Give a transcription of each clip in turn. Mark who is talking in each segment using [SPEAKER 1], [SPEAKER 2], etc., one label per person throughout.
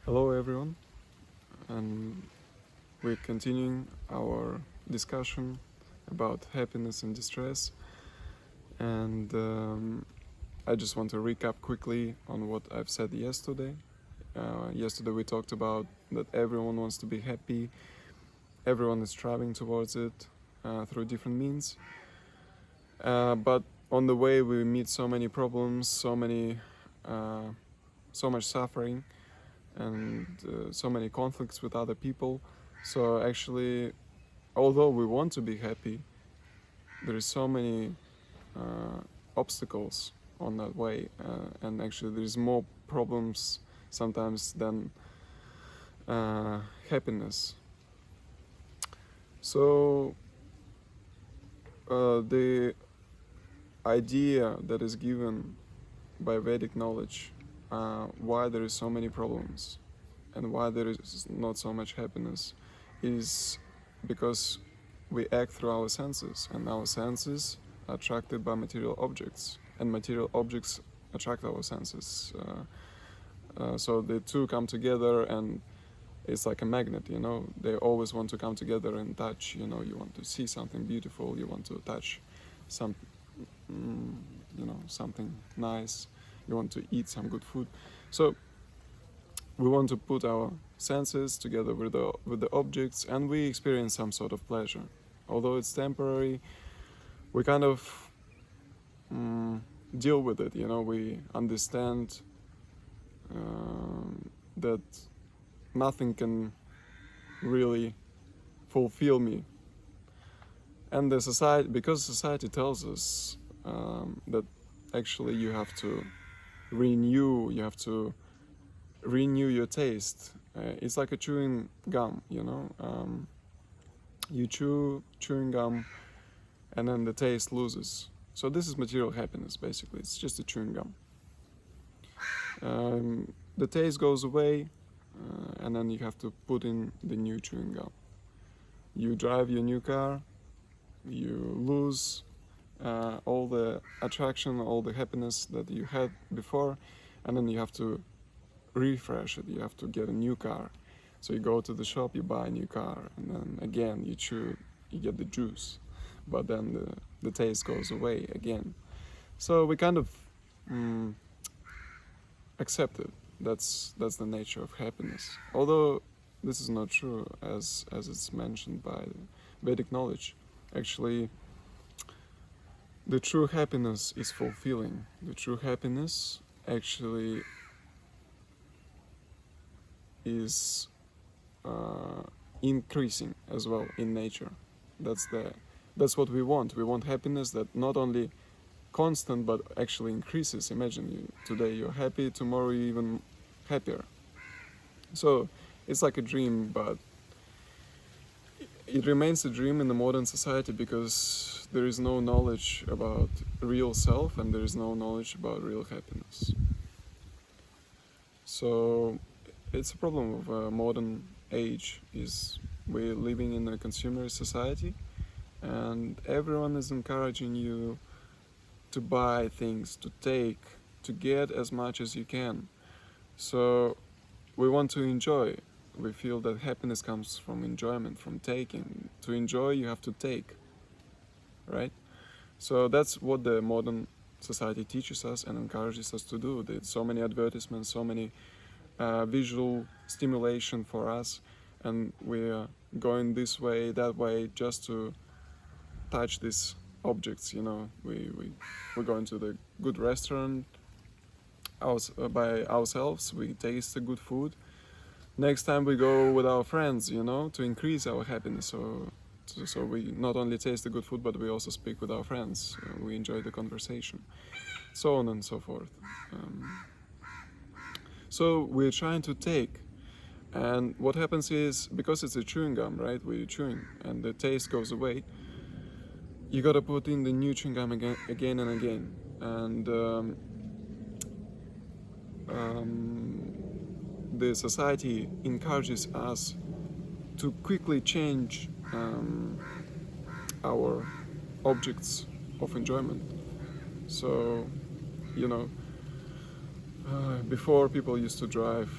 [SPEAKER 1] Hello everyone, and we're continuing our discussion about happiness and distress. And I just want to recap quickly on what I've said yesterday. Yesterday we talked about that everyone wants to be happy, everyone is striving towards it through different means. But on the way we meet so many problems, so much suffering, and so many conflicts with other people. So actually, although we want to be happy, there is so many obstacles on that way, and actually there is more problems sometimes than happiness. So the idea that is given by Vedic knowledge, why there is so many problems and why there is not so much happiness, is because we act through our senses, and our senses are attracted by material objects, and material objects attract our senses. So the two come together, and it's like a magnet, they always want to come together and touch. You want to see something beautiful, you want to touch some something nice, you want to eat some good food. So we want to put our senses together with the objects, and we experience some sort of pleasure. Although it's temporary, we kind of deal with it. We understand that nothing can really fulfill me, and because society tells us that actually you have to renew your taste. It's like a chewing gum, you chewing gum, and then the taste loses. So this is material happiness, basically. It's just a chewing gum. The taste goes away, and then you have to put in the new chewing gum. You drive your new car, you lose all the attraction, all the happiness that you had before, and then you have to refresh it. You have to get a new car. So you go to the shop, you buy a new car, and then again you chew, you get the juice, but then the taste goes away again. So we kind of accept it. That's the nature of happiness. Although this is not true, as it's mentioned by Vedic knowledge. Actually, the true happiness is fulfilling. The true happiness actually is increasing as well in nature. That's what we want. We want happiness that not only constant but actually increases. Imagine today you're happy, tomorrow you're even happier. So it's like a dream, but it remains a dream in the modern society because there is no knowledge about real self, and there is no knowledge about real happiness. So it's a problem of a modern age, is we're living in a consumer society, and everyone is encouraging you to buy things, to take, to get as much as you can. So we want to enjoy. We feel that happiness comes from enjoyment, from taking. To enjoy, you have to take, right? So that's what the modern society teaches us and encourages us to do. There's so many advertisements, so many visual stimulation for us, and we're going this way, that way, just to touch these objects. We're going to the good restaurant by ourselves, we taste the good food. Next time we go with our friends, to increase our happiness. So we not only taste the good food, but we also speak with our friends. We enjoy the conversation, so on and so forth. So we're trying to take, and what happens is, because it's a chewing gum, right? We're chewing, and the taste goes away. You gotta put in the new chewing gum again and again, and the society encourages us to quickly change our objects of enjoyment. So, before people used to drive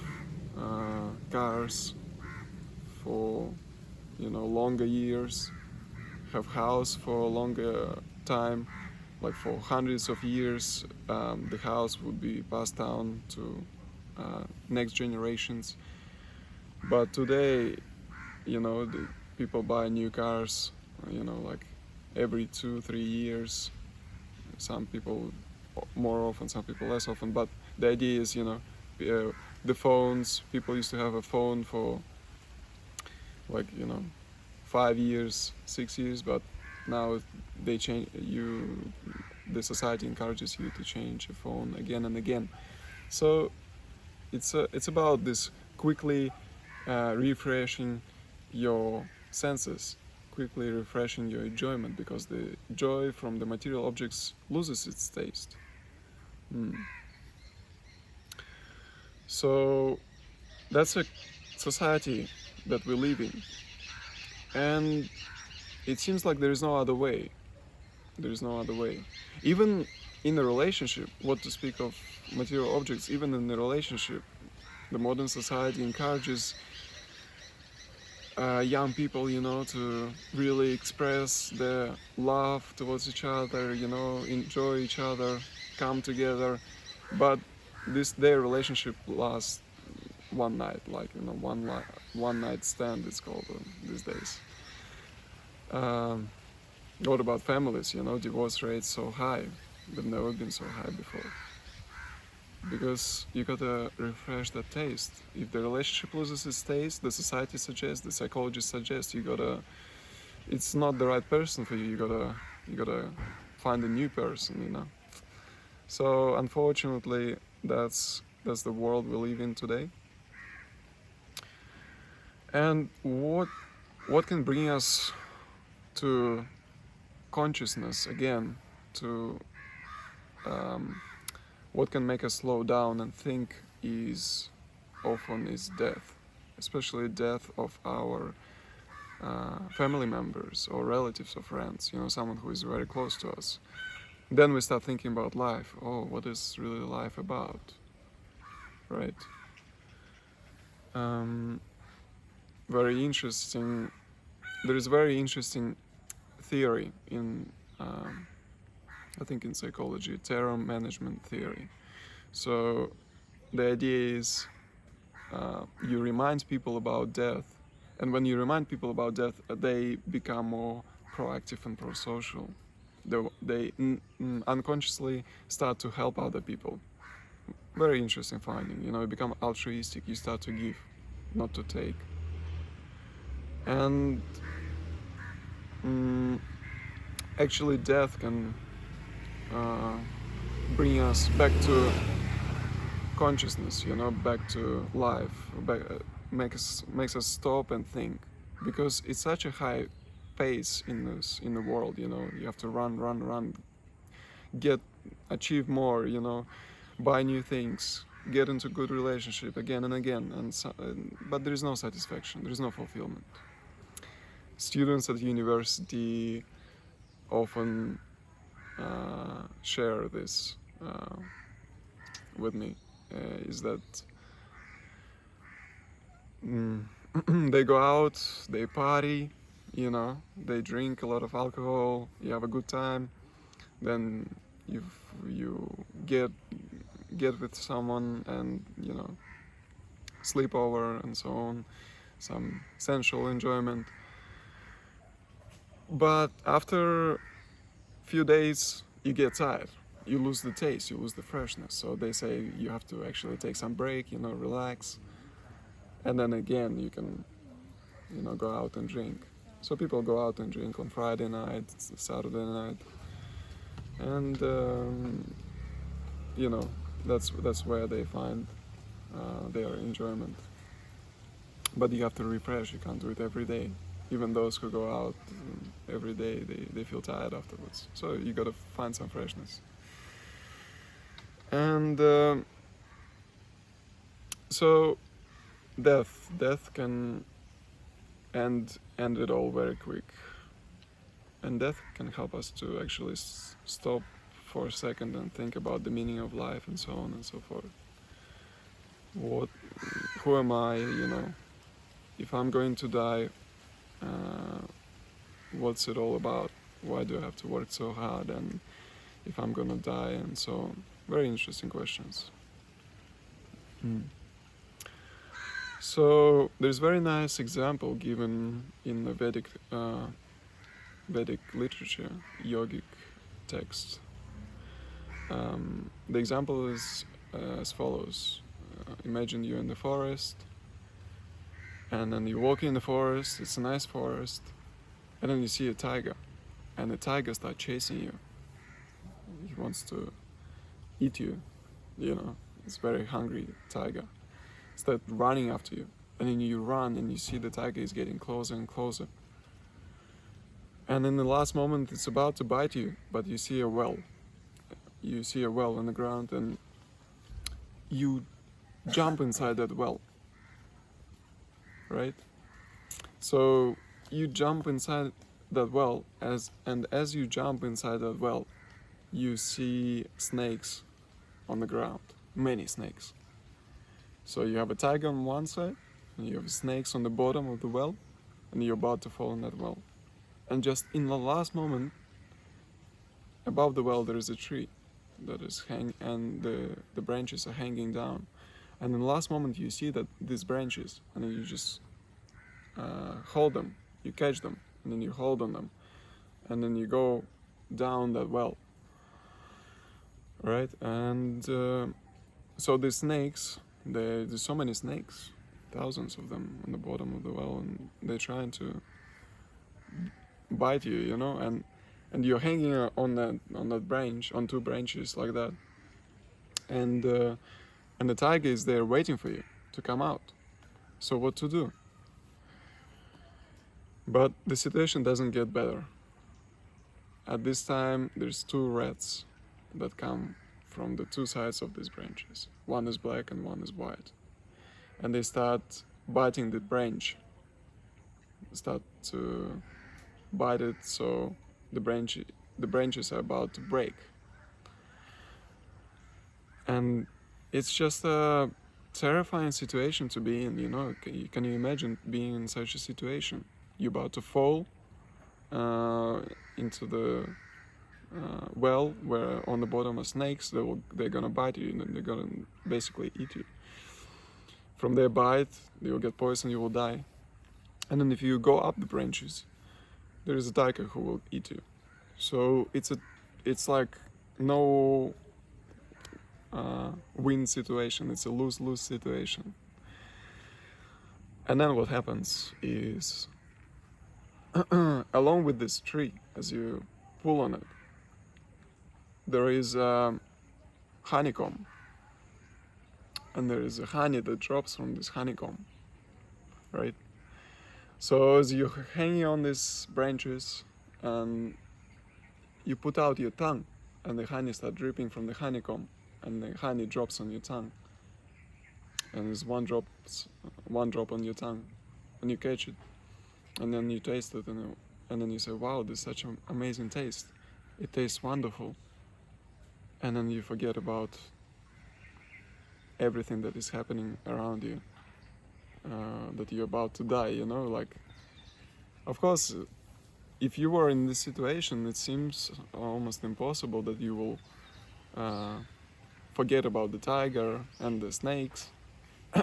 [SPEAKER 1] cars for longer years, have house for a longer time, like for hundreds of years. The house would be passed down to next generations. But today, the people buy new cars, like every 2-3 years. Some people more often, some people less often. But the idea is, the phones. People used to have a phone for like 5 years, 6 years, but now they change. The society encourages you to change your phone again and again. So it's about this quickly refreshing your senses, quickly refreshing your enjoyment, because the joy from the material objects loses its taste. So that's a society that we live in, and it seems like there is no other way. There is no other way. Even in a relationship, what to speak of material objects, even in a relationship, the modern society encourages young people, to really express their love towards each other, enjoy each other, come together. But their relationship lasts one night, like one night stand, it's called these days. What about families? Divorce rates so high. They've never been so high before. Because you gotta refresh that taste. If the relationship loses its taste, the society suggests, the psychologist suggests, it's not the right person for you. You gotta find a new person. So unfortunately, that's the world we live in today. And what can bring us to consciousness again, to what can make us slow down and think is death, especially death of our family members or relatives or friends, someone who is very close to us. Then we start thinking about life. Oh, what is really life about, right? Very interesting. There is a very interesting theory in I think in psychology, terror management theory. So the idea is you remind people about death, and when you remind people about death, they become more proactive and pro-social. They unconsciously start to help other people. Very interesting finding. You become altruistic. You start to give, not to take. And actually, death can bring us back to consciousness, back to life, makes us stop and think, because it's such a high pace in the world. You have to run, achieve more, buy new things, get into good relationship again and again, but there is no satisfaction, there is no fulfillment. Students at university often share this with me, is that they go out, they party, they drink a lot of alcohol, you have a good time, then you get with someone and sleep over and so on, some sensual enjoyment. But after few days you get tired, you lose the taste, you lose the freshness. So they say you have to actually take some break, relax, and then again you can go out and drink. So people go out and drink on Friday night, Saturday night, and that's where they find their enjoyment. But you have to refresh, you can't do it every day. Even those who go out every day, they feel tired afterwards. So you gotta find some freshness. And so death can end it all very quick. And death can help us to actually stop for a second and think about the meaning of life and so on and so forth. who am I, you know, if I'm going to die, what's it all about? Why do I have to work so hard? And if I'm gonna die, and so on. Very interesting questions. So there's very nice example given in the Vedic literature, yogic text. The example is as follows. Imagine you're in the forest, and then you walk in the forest, it's a nice forest, and then you see a tiger, and the tiger starts chasing you. He wants to eat you, you know, it's very hungry tiger. Start running after you, and then you run and you see the tiger is getting closer and closer. And in the last moment it's about to bite you, but you see a well. You see a well on the ground and you jump inside that well, right? So you jump inside that well, as you jump inside that well, you see snakes on the ground, many snakes. So you have a tiger on one side, and you have snakes on the bottom of the well, and you're about to fall in that well. And just in the last moment, above the well there is a tree that is hanging, and the branches are hanging down. And in the last moment you see that these branches, and then you just hold them, you catch them, and then you hold on them, and then you go down that well, right? And so the snakes, there's so many snakes, thousands of them on the bottom of the well, and they're trying to bite you, you know, and you're hanging on that branch, on two branches like that, and the tiger is there waiting for you to come out. So what to do? But the situation doesn't get better. At this time there's two rats that come from the two sides of these branches. One is black and one is white, and they start biting the branch, start to bite it, so the branches are about to break. And it's just a terrifying situation to be in, you know. Can you imagine being in such a situation? You're about to fall into the well, where on the bottom are snakes. They're gonna bite you, and they're gonna basically eat you. From their bite, you'll get poisoned, you will die. And then if you go up the branches, there is a tiger who will eat you. So it's like no win situation. It's a lose-lose situation. And then what happens is, along with this tree, as you pull on it, there is a honeycomb, and there is a honey that drops from this honeycomb, right? So as you're hanging on these branches, and you put out your tongue, and the honey starts dripping from the honeycomb, and the honey drops on your tongue, and there's one drop on your tongue, and you catch it, and then you taste it, and then you say, wow, this is such an amazing taste. It tastes wonderful. And then you forget about everything that is happening around you, that you're about to die, you know. Like, of course, if you were in this situation, it seems almost impossible that you will forget about the tiger and the snakes.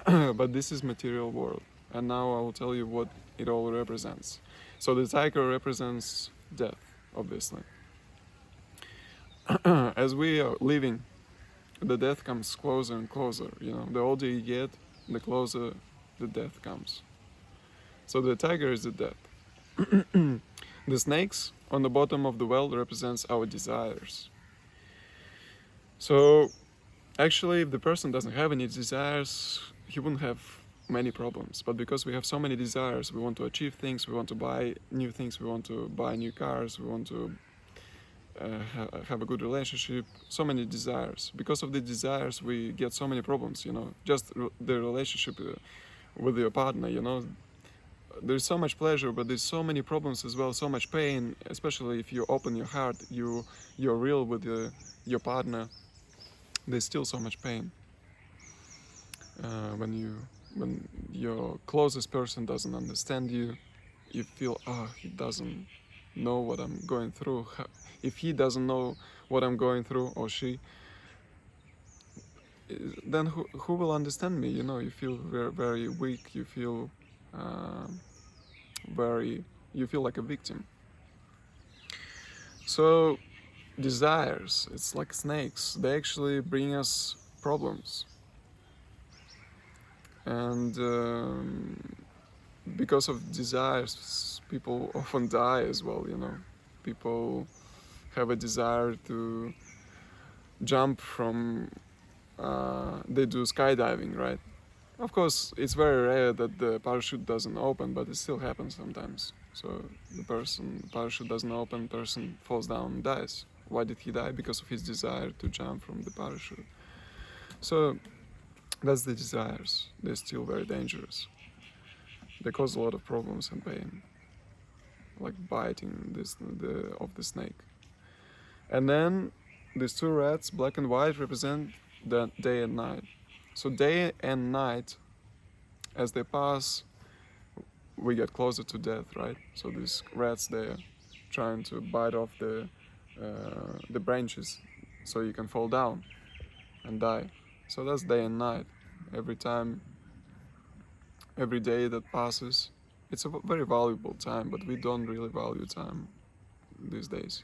[SPEAKER 1] But this is material world, and now I will tell you what it all represents. So the tiger represents death, obviously. As we are living, the death comes closer and closer, you know. The older you get, the closer the death comes. So the tiger is the death. The snakes on the bottom of the well represents our desires. So actually, if the person doesn't have any desires, he wouldn't have many problems. But because we have so many desires, we want to achieve things, we want to buy new things, we want to buy new cars, we want to have a good relationship, so many desires. Because of the desires, we get so many problems, you know. Just the relationship with your partner, you know. There's so much pleasure, but there's so many problems as well, so much pain, especially if you open your heart, you're real with your partner. There's still so much pain when you when your closest person doesn't understand you, you feel, oh, he doesn't know what I'm going through. If he doesn't know what I'm going through, or she, then who will understand me? You know, you feel very, very weak. You feel uh, you feel like a victim. So desires, it's like snakes. They actually bring us problems. And because of desires, people often die as well, you know. People have a desire to jump from, they do skydiving, right? Of course, it's very rare that the parachute doesn't open, but it still happens sometimes. So the parachute doesn't open, person falls down and dies. Why did he die? Because of his desire to jump from the parachute. So that's the desires. They're still very dangerous. They cause a lot of problems and pain, like biting of the snake. And then these two rats, black and white, represent the day and night. So day and night, as they pass, we get closer to death, right? So these rats, they're trying to bite off the branches, so you can fall down and die. So that's day and night. Every day that passes, it's a very valuable time, but we don't really value time these days.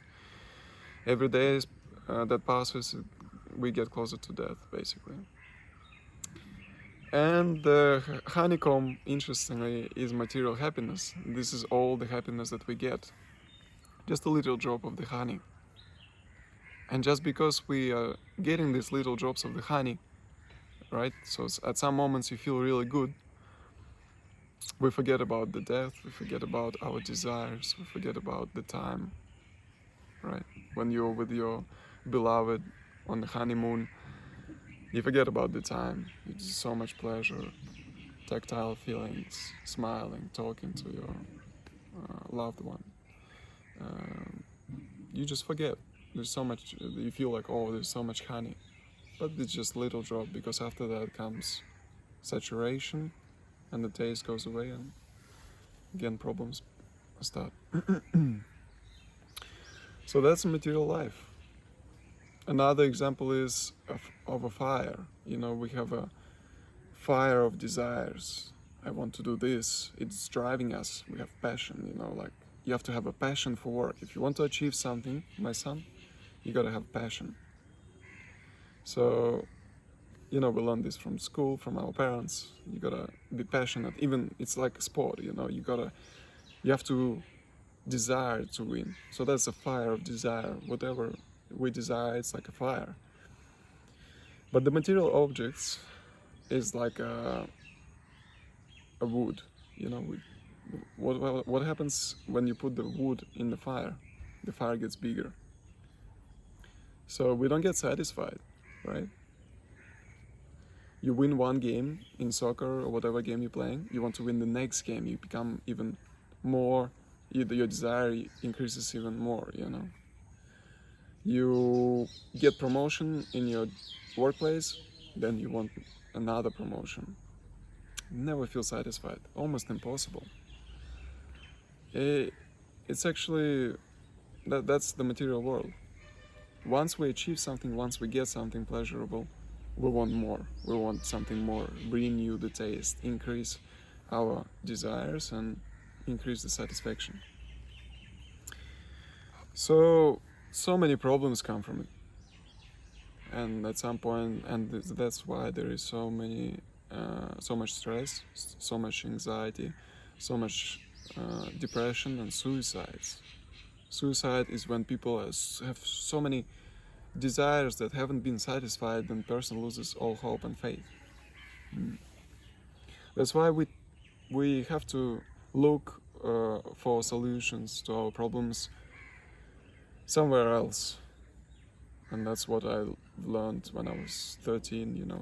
[SPEAKER 1] Every day that passes, we get closer to death, basically. And the honeycomb, interestingly, is material happiness. This is all the happiness that we get. Just a little drop of the honey. And just because we are getting these little drops of the honey, right? So at some moments you feel really good. We forget about the death, we forget about our desires, we forget about the time, right? When you're with your beloved on the honeymoon, you forget about the time. It's so much pleasure, tactile feelings, smiling, talking to your loved one. You just forget. There's so much, you feel like, oh, there's so much honey. But it's just little drop, because after that comes saturation, and the taste goes away, and again problems start. So that's material life. Another example is of a fire. You know, we have a fire of desires. I want to do this. It's driving us. We have passion, you know, like you have to have a passion for work. If you want to achieve something, my son, you gotta have passion. So, you know, we learn this from school, from our parents. You gotta be passionate. Even it's like a sport, you know, you have to desire to win. So that's a fire of desire. Whatever we desire, it's like a fire. But the material objects is like a wood, you know. What happens when you put the wood in the fire? The fire gets bigger. So we don't get satisfied, right? You win one game in soccer or whatever game you're playing, you want to win the next game, you become even more, your desire increases even more, you know. You get promotion in your workplace, then you want another promotion. Never feel satisfied, almost impossible. It's actually, that's the material world. Once we achieve something, once we get something pleasurable, we want more. We want something more, renew the taste, increase our desires, and increase the satisfaction. So many problems come from it. And at some point, and that's why there is so much stress, so much anxiety, so much depression and suicides. Suicide is when people have so many desires that haven't been satisfied, and person loses all hope and faith. That's why we have to look for solutions to our problems somewhere else. And that's what I learned when I was 13, you know.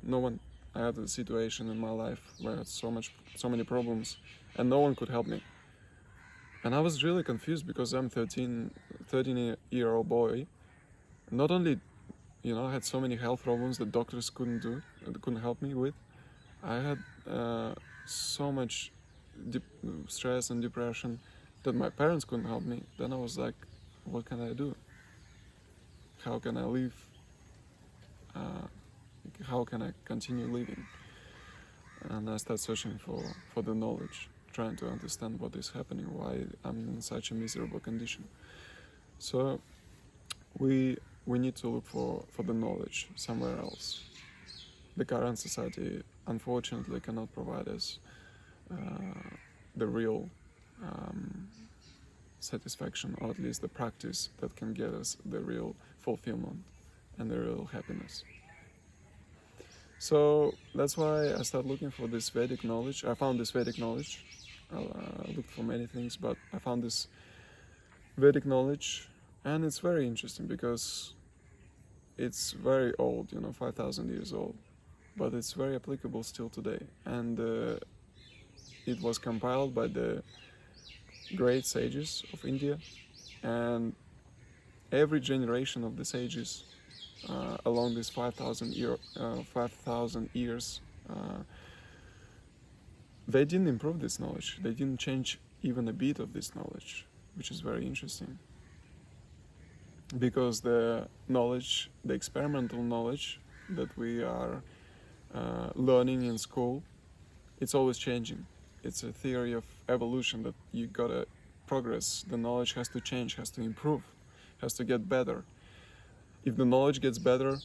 [SPEAKER 1] I had a situation in my life where I had so many problems, and no one could help me. And I was really confused, because I'm 13-year-old boy. Not only, you know, I had so many health problems that doctors couldn't help me with. I had so much stress and depression that my parents couldn't help me, then I was like, what can I do? How can I live? How can I continue living? And I started searching for the knowledge, trying to understand what is happening, why I'm in such a miserable condition. So we need to look for the knowledge somewhere else. The current society unfortunately cannot provide us the real satisfaction, or at least the practice that can get us the real fulfillment and the real happiness. So that's why I started looking for this Vedic knowledge. I found this Vedic knowledge. I looked for many things, but I found this Vedic knowledge, and it's very interesting because it's very old, 5,000 years old, but it's very applicable still today. And it was compiled by the great sages of India, and every generation of the sages along these 5,000 years, they didn't improve this knowledge. They didn't change even a bit of this knowledge, which is very interesting. Because the knowledge, the experimental knowledge that we are learning in school, it's always changing. It's a theory of evolution that you gotta progress. The knowledge has to change, has to improve, has to get better. If the knowledge gets better,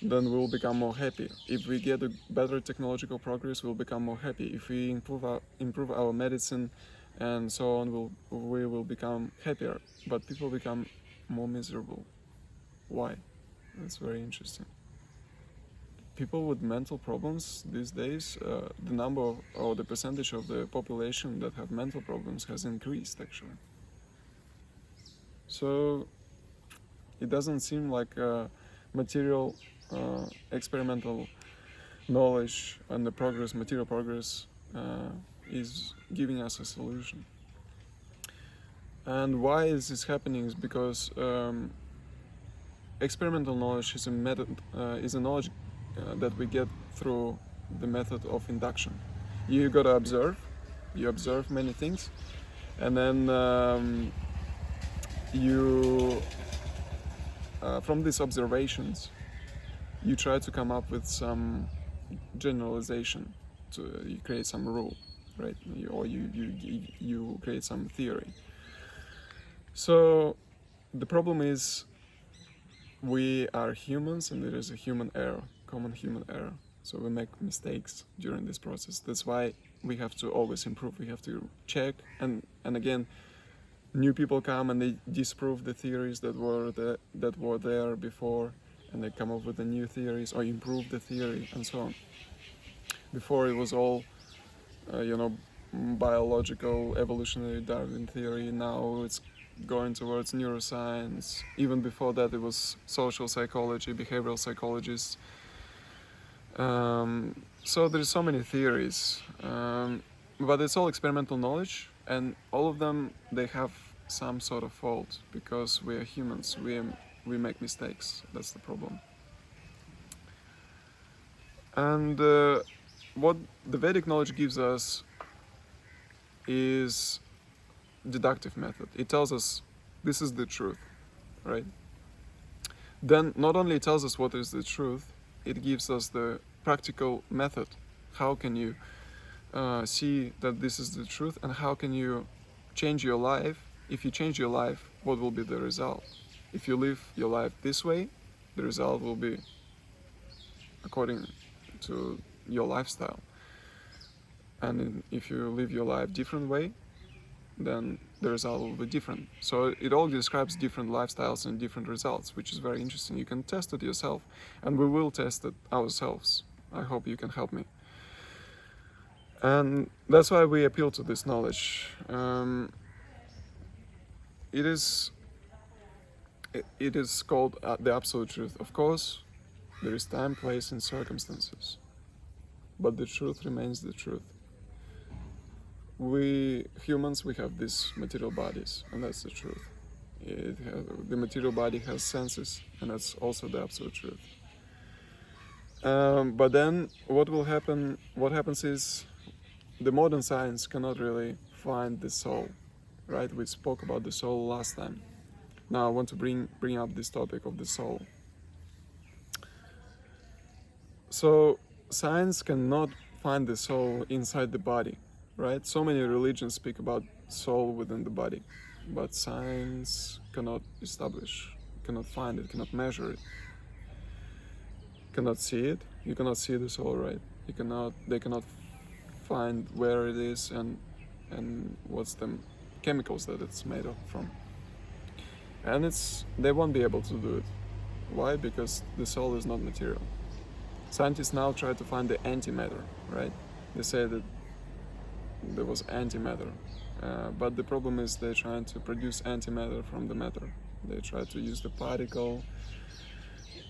[SPEAKER 1] then we'll become more happy. If we get a better technological progress, we'll become more happy. If we improve our medicine and so on, we will become happier. But people become more miserable. Why? That's very interesting. People with mental problems these days, the number or the percentage of the population that have mental problems has increased actually. So it doesn't seem like material experimental knowledge and the progress, material progress, is giving us a solution. And why is this happening is because experimental knowledge is a method, is a knowledge that we get through the method of induction. You gotta observe, you observe many things, and then from these observations, you try to come up with some generalization, you create some rule, right? Or you create some theory. So the problem is we are humans, and there is a human error, common human error. So we make mistakes during this process. That's why we have to always improve. We have to check, and again, new people come and they disprove the theories that were there before, and they come up with the new theories or improve the theory and so on. Before it was all, biological evolutionary Darwin theory. Now it's going towards neuroscience. Even before that, it was social psychology, behavioral psychologists. So there's so many theories, but it's all experimental knowledge, and all of them, they have some sort of fault, because we are humans, we make mistakes. That's the problem. And what the Vedic knowledge gives us is deductive method. It tells us this is the truth, right? Then not only it tells us what is the truth, it gives us the practical method. How can you see that this is the truth, and how can you change your life? If you change your life, what will be the result? If you live your life this way, the result will be according to your lifestyle. And if you live your life different way, then the result will be different. So it all describes different lifestyles and different results, which is very interesting. You can test it yourself, and we will test it ourselves. I hope you can help me. And that's why we appeal to this knowledge. It is called the absolute truth. Of course, there is time, place, and circumstances, but the truth remains the truth. We humans, we have these material bodies, and that's the truth. The material body has senses, and that's also the absolute truth. But then what will happen? What happens is the modern science cannot really find the soul, right? We spoke about the soul last time. Now I want to bring up this topic of the soul. So science cannot find the soul inside the body, right? So many religions speak about soul within the body, but science cannot establish, cannot find it, cannot measure it, cannot see it. You cannot see the soul, right? You cannot. They cannot find where it is and what's the chemicals that it's made of from. And they won't be able to do it. Why? Because the soul is not material. Scientists now try to find the antimatter, right? They say that there was antimatter, but the problem is they're trying to produce antimatter from the matter. They try to use the particle,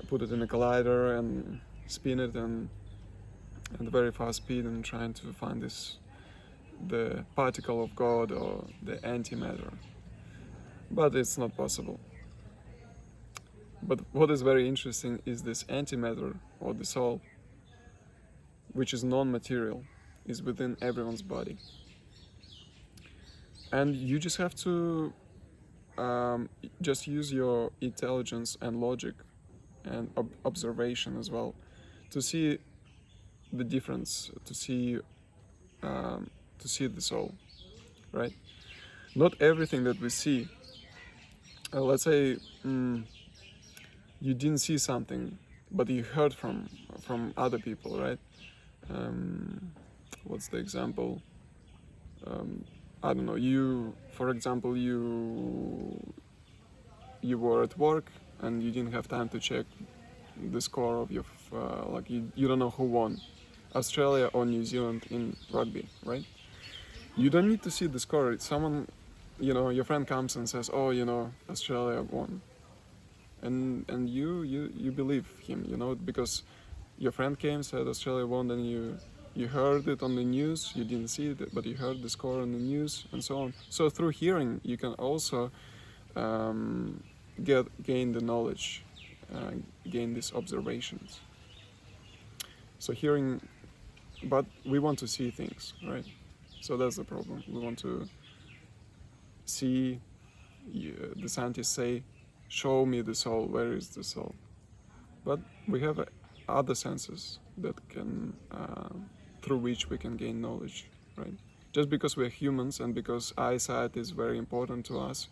[SPEAKER 1] put it in a collider and spin it and at very fast speed and trying to find the particle of God or the antimatter. But it's not possible. But what is very interesting is this antimatter, or the soul, which is non-material, is within everyone's body. And you just have to just use your intelligence and logic and observation as well to see the difference, to see the soul, right? Not everything that we see, let's say you didn't see something, but you heard from other people, right? What's the example? I don't know. For example, you were at work and you didn't have time to check the score of your like you don't know who won, Australia or New Zealand in rugby, right? You don't need to see the score. It's someone, your friend comes and says, "Oh, Australia won," and you believe him, because your friend came, said Australia won, then you heard it on the news. You didn't see it, but you heard the score on the news, and so on. So through hearing, you can also gain the knowledge, gain these observations. So hearing, but we want to see things, right? So that's the problem. We want to see. The scientists say, "Show me the soul. Where is the soul?" But we have other senses that can, through which we can gain knowledge, right? Just because we're humans and because eyesight is very important to us,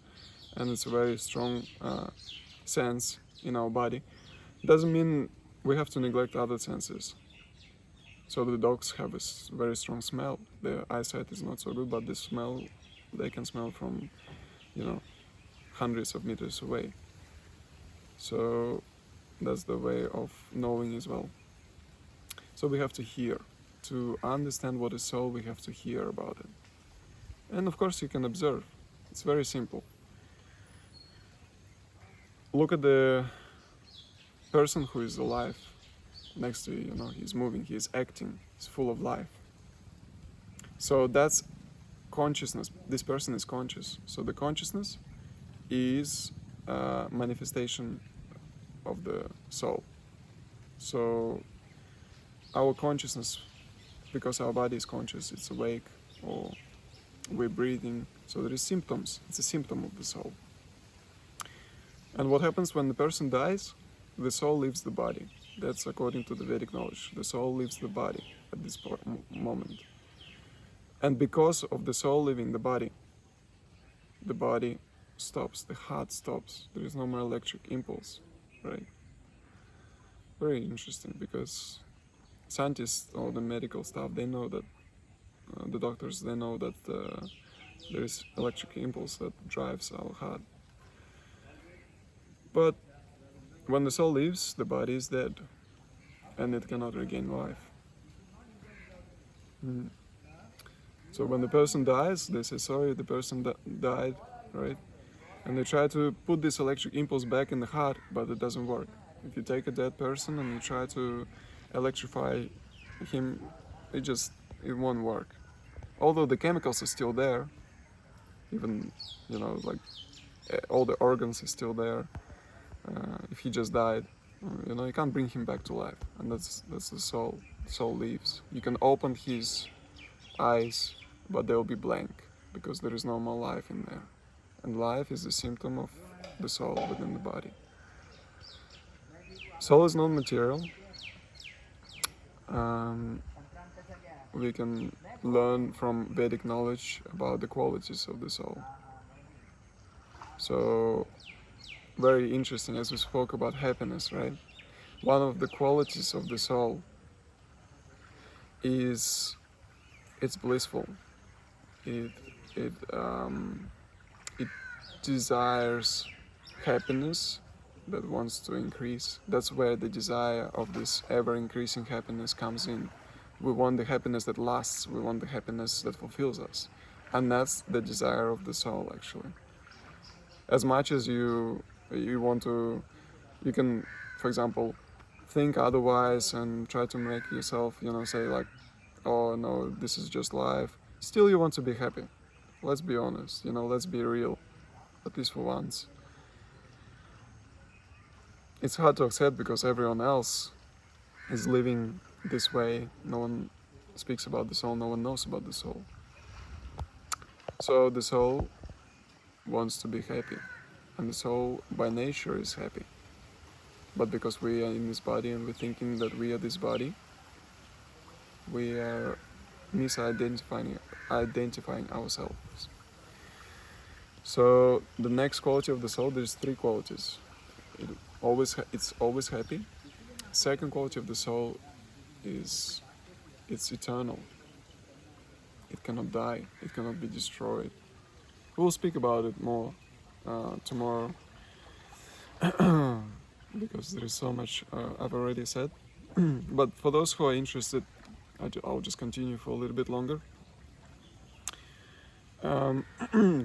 [SPEAKER 1] and it's a very strong sense in our body, doesn't mean we have to neglect other senses. So the dogs have a very strong smell. Their eyesight is not so good, but the smell, they can smell from, hundreds of meters away. So that's the way of knowing as well. So we have to hear. To understand what is soul, we have to hear about it. And of course you can observe. It's very simple. Look at the person who is alive next to you, he's moving, he's acting, he's full of life. So that's consciousness. This person is conscious. So the consciousness is a manifestation of the soul. So our consciousness, because our body is conscious, it's awake, or we're breathing, so there is symptoms. It's a symptom of the soul. And what happens when the person dies? The soul leaves the body. That's according to the Vedic knowledge. The soul leaves the body at this moment. And because of the soul leaving the body stops, the heart stops. There is no more electric impulse, right? Very interesting, because scientists or the medical staff, they know that, the doctors, they know that there is electric impulse that drives our heart. But when the soul leaves, the body is dead, and it cannot regain life. So when the person dies, they say, sorry, the person died, right? And they try to put this electric impulse back in the heart, but it doesn't work. If you take a dead person and you try to electrify him, it won't work. Although the chemicals are still there, even, like all the organs are still there, if he just died. You know, you can't bring him back to life, and that's the soul. The soul leaves. You can open his eyes, but they'll be blank because there is no more life in there. And life is a symptom of the soul within the body. Soul is not material. We can learn from Vedic knowledge about the qualities of the soul. So, very interesting, as we spoke about happiness, right? One of the qualities of the soul is it's blissful. It it it desires happiness that wants to increase. That's where the desire of this ever-increasing happiness comes in. We want the happiness that lasts. We want the happiness that fulfills us, and that's the desire of the soul, actually. As much as you want to, you can, for example, think otherwise and try to make yourself, you know, say like, oh no, this is just life. Still, you want to be happy. Let's be honest, you know, let's be real, at least for once. It's hard to accept because everyone else is living this way. No one speaks about the soul, no one knows about the soul. So the soul wants to be happy, and the soul by nature is happy. But because we are in this body and we're thinking that we are this body, we are misidentifying ourselves. So the next quality of the soul, there's three qualities. It's always happy. Second quality of the soul is it's eternal. It cannot die. It cannot be destroyed. We'll speak about it more tomorrow because there is so much I've already said. But for those who are interested, I'll just continue for a little bit longer.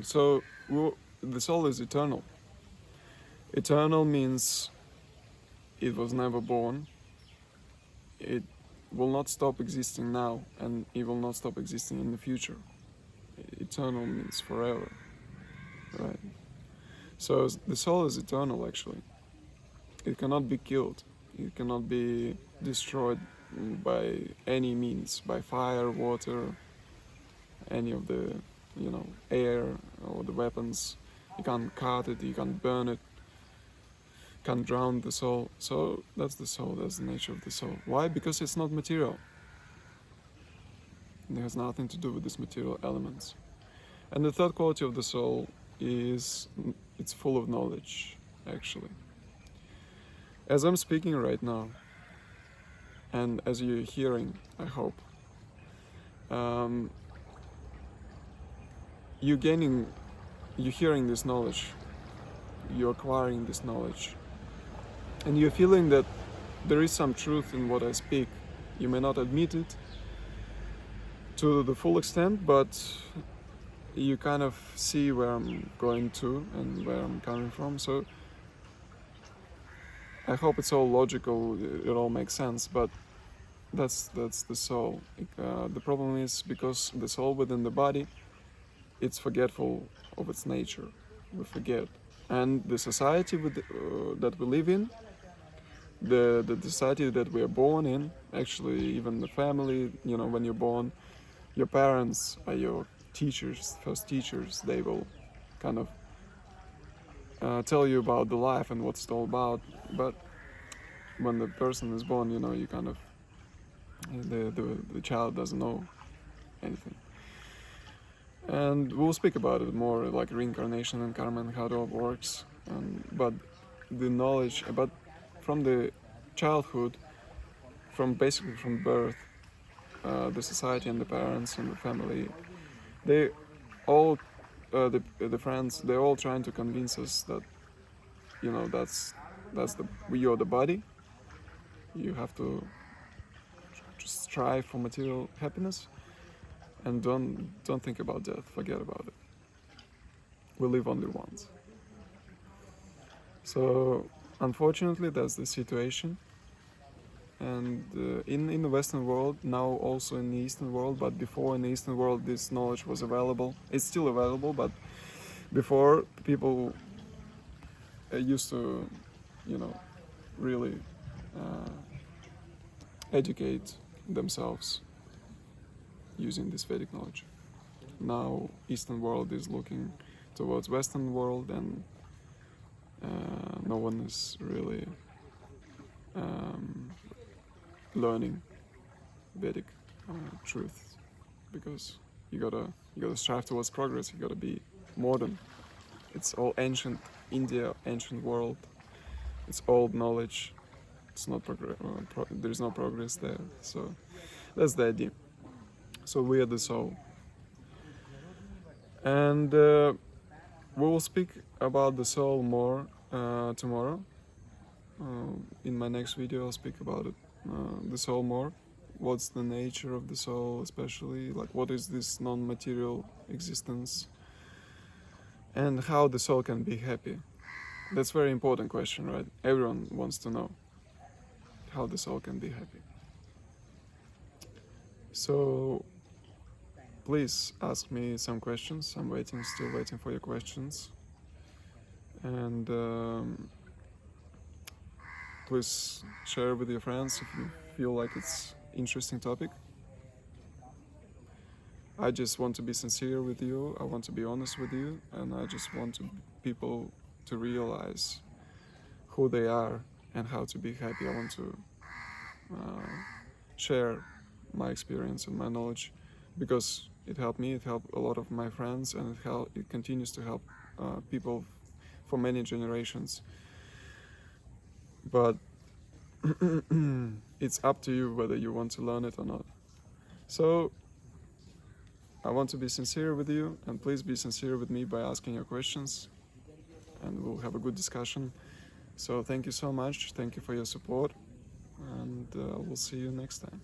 [SPEAKER 1] So the soul is eternal. Eternal means it was never born. It will not stop existing now, and it will not stop existing in the future. Eternal means forever, right? So the soul is eternal, actually. It cannot be killed. It cannot be destroyed by any means, by fire, water, any of the, you know, air or the weapons. You can't cut it, you can't burn it, can't drown the soul. So that's the soul, that's the nature of the soul. Why? Because it's not material. It has nothing to do with these material elements. And the third quality of the soul is it's full of knowledge, actually. As I'm speaking right now, and as you're hearing, I hope, you're hearing this knowledge, you're acquiring this knowledge, and you're feeling that there is some truth in what I speak. You may not admit it to the full extent, but you kind of see where I'm going to and where I'm coming from. So I hope it's all logical, it all makes sense, but that's the soul. The problem is because the soul within the body, it's forgetful of its nature. We forget. And the society that we live in, the society that we are born in, actually even the family, you know, when you're born, your parents are your teachers, first teachers. They will kind of tell you about the life and what it's all about. But when the person is born, you know, you kind of, the child doesn't know anything. And we'll speak about it more, like reincarnation and karma and how it all works. But the knowledge, but from the childhood, basically from birth, the society and the parents and the family, they all, the friends, they're all trying to convince us that, you know, you're the body. You have to just strive for material happiness, and don't think about death. Forget about it. We live only once. So unfortunately, that's the situation. And in the Western world, now also in the Eastern world, but before in the Eastern world this knowledge was available. It's still available, but before people used to, you know, really educate themselves using this Vedic knowledge. Now Eastern world is looking towards Western world, and no one is really learning Vedic truth, because you gotta strive towards progress. You gotta be modern. It's all ancient India, ancient world. It's old knowledge. It's not there's no progress there. So that's the idea. So we are the soul, and we will speak about the soul more tomorrow. In my next video, I'll speak about it, the soul more. What's the nature of the soul, especially like what is this non-material existence, and how the soul can be happy. That's a very important question, right? Everyone wants to know how the soul can be happy. So please ask me some questions. I'm still waiting for your questions. And please share with your friends if you feel like it's interesting topic. I just want to be sincere with you. I want to be honest with you, and I just want people to realize who they are and how to be happy. I want to share my experience and my knowledge, because it helped me, it helped a lot of my friends, and it continues to help people for many generations. But it's up to you whether you want to learn it or not. So I want to be sincere with you, and please be sincere with me by asking your questions, and we'll have a good discussion. So thank you so much. Thank you for your support, and we'll see you next time.